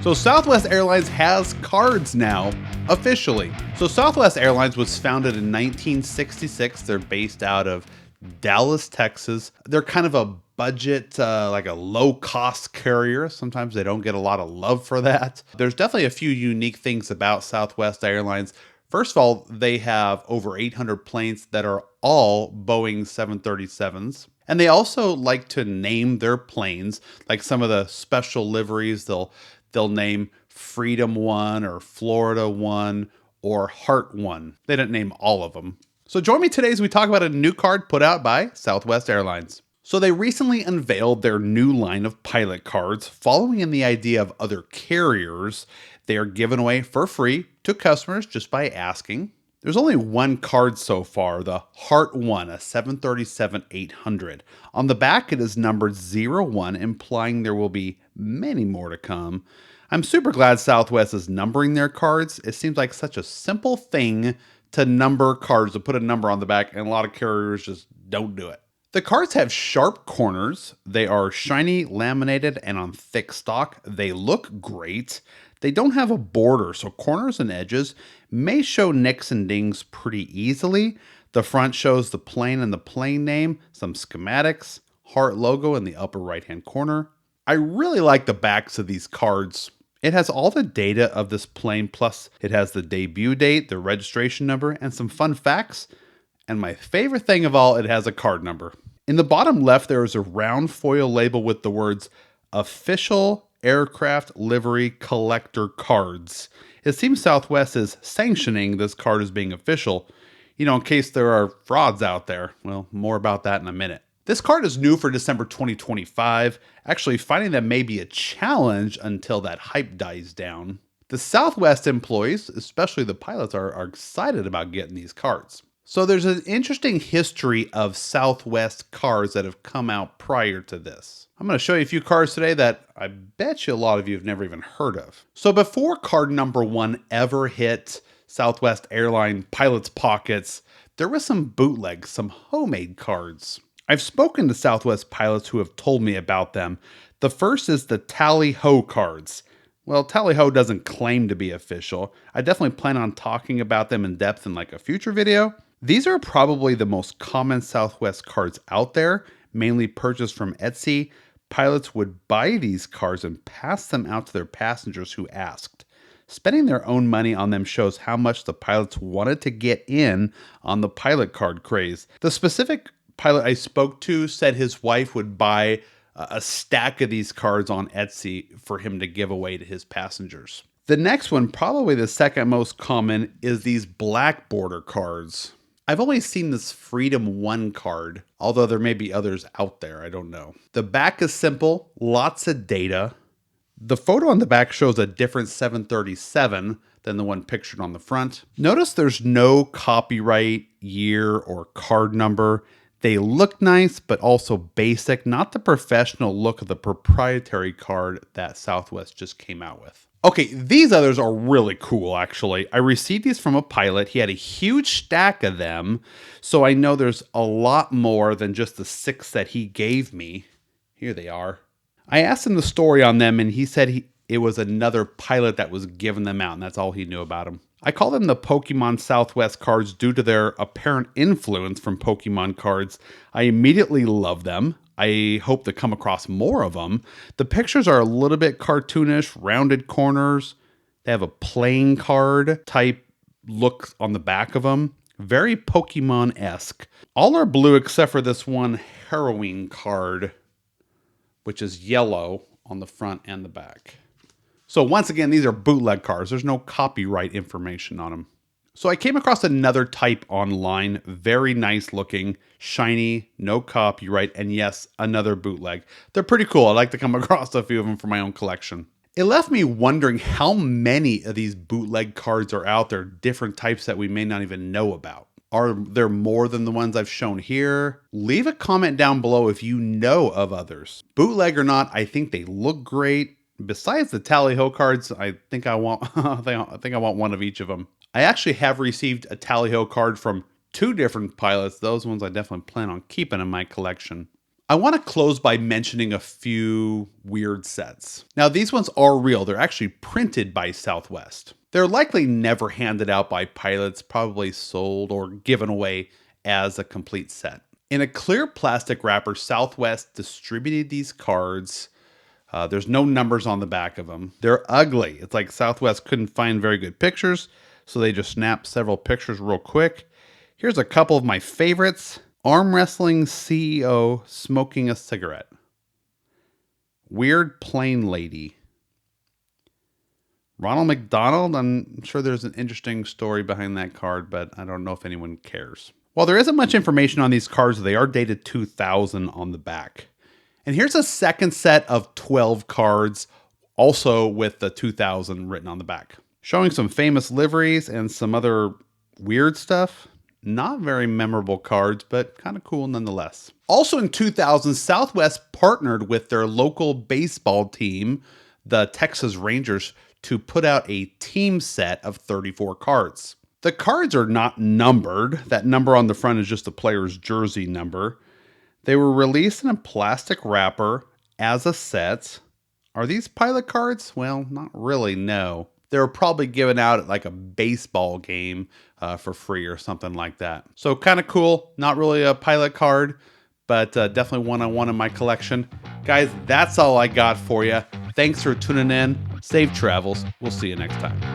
So Southwest Airlines has cards now, officially. So Southwest Airlines was founded in 1966. They're based out of Dallas, Texas. They're kind of a budget, like a low-cost carrier. Sometimes they don't get a lot of love for that. There's definitely a few unique things about Southwest Airlines. First of all, they have over 800 planes that are all Boeing 737s. And they also like to name their planes, like some of the special liveries. They'll name Freedom 1 or Florida 1 or Heart 1. They didn't name all of them. So join me today as we talk about a new card put out by Southwest Airlines. So they recently unveiled their new line of pilot cards, following in the idea of other carriers. They are given away for free to customers just by asking. There's only one card so far, the Heart 1, a 737-800. On the back, it is numbered 01, implying there will be many more to come. I'm super glad Southwest is numbering their cards. It seems like such a simple thing to number cards, to put a number on the back, and a lot of carriers just don't do it. The cards have sharp corners. They are shiny, laminated, and on thick stock. They look great. They don't have a border, so corners and edges may show nicks and dings pretty easily. The front shows the plane and the plane name, some schematics, Heart logo in the upper right-hand corner. I really like the backs of these cards. It has all the data of this plane, plus it has the debut date, the registration number, and some fun facts. And my favorite thing of all, it has a card number. In the bottom left, there is a round foil label with the words Official Aircraft Livery Collector Cards. It seems Southwest is sanctioning this card as being official, in case there are frauds out there. Well, more about that in a minute. This card is new for December 2025. Actually, finding them may be a challenge until that hype dies down. The Southwest employees, especially the pilots, are excited about getting these cards. So there's an interesting history of Southwest cards that have come out prior to this. I'm going to show you a few cards today that I bet you a lot of you have never even heard of. So before card number 1 ever hit Southwest Airline pilots' pockets, there was some bootlegs, some homemade cards. I've spoken to Southwest pilots who have told me about them. The first is the Tally-Ho cards. Well, Tally-Ho doesn't claim to be official. I definitely plan on talking about them in depth in like a future video. These are probably the most common Southwest cards out there, mainly purchased from Etsy. Pilots would buy these cards and pass them out to their passengers who asked. Spending their own money on them shows how much the pilots wanted to get in on the pilot card craze. The specific pilot I spoke to said his wife would buy a stack of these cards on Etsy for him to give away to his passengers. The next one, probably the second most common, is these black border cards. I've only seen this Freedom 1 card, although there may be others out there, I don't know. The back is simple, lots of data. The photo on the back shows a different 737 than the one pictured on the front. Notice there's no copyright, year, or card number. They look nice, but also basic, not the professional look of the proprietary card that Southwest just came out with. Okay, these others are really cool, actually. I received these from a pilot. He had a huge stack of them, so I know there's a lot more than just the 6 that he gave me. Here they are. I asked him the story on them, and he said it was another pilot that was giving them out, and that's all he knew about them. I call them the Pokemon Southwest cards due to their apparent influence from Pokemon cards. I immediately love them. I hope to come across more of them. The pictures are a little bit cartoonish, rounded corners. They have a playing card type look on the back of them. Very Pokemon-esque. All are blue except for this one Harrowing card, which is yellow on the front and the back. So once again, these are bootleg cards. There's no copyright information on them. So I came across another type online, very nice looking, shiny, no copyright, and yes, another bootleg. They're pretty cool. I like to come across a few of them for my own collection. It left me wondering how many of these bootleg cards are out there, different types that we may not even know about. Are there more than the ones I've shown here? Leave a comment down below if you know of others. Bootleg or not, I think they look great. Besides the Tally-Ho cards, I think I want one of each of them. I actually have received a Tally-Ho card from 2 different pilots. Those ones I definitely plan on keeping in my collection. I want to close by mentioning a few weird sets. Now, these ones are real. They're actually printed by Southwest. They're likely never handed out by pilots, probably sold or given away as a complete set. In a clear plastic wrapper, Southwest distributed these cards. There's no numbers on the back of them. They're ugly. It's like Southwest couldn't find very good pictures, so they just snapped several pictures real quick. Here's a couple of my favorites. Arm wrestling CEO smoking a cigarette. Weird plane lady. Ronald McDonald. I'm sure there's an interesting story behind that card, but I don't know if anyone cares. While there isn't much information on these cards, they are dated 2000 on the back. And here's a second set of 12 cards, also with the 2000 written on the back. Showing some famous liveries and some other weird stuff. Not very memorable cards, but kind of cool nonetheless. Also in 2000, Southwest partnered with their local baseball team, the Texas Rangers, to put out a team set of 34 cards. The cards are not numbered. That number on the front is just the player's jersey number. They were released in a plastic wrapper as a set. Are these pilot cards? Well, not really, no. They were probably given out at like a baseball game for free or something like that. So kind of cool. Not really a pilot card, but definitely one I want in my collection. Guys, that's all I got for you. Thanks for tuning in. Safe travels. We'll see you next time.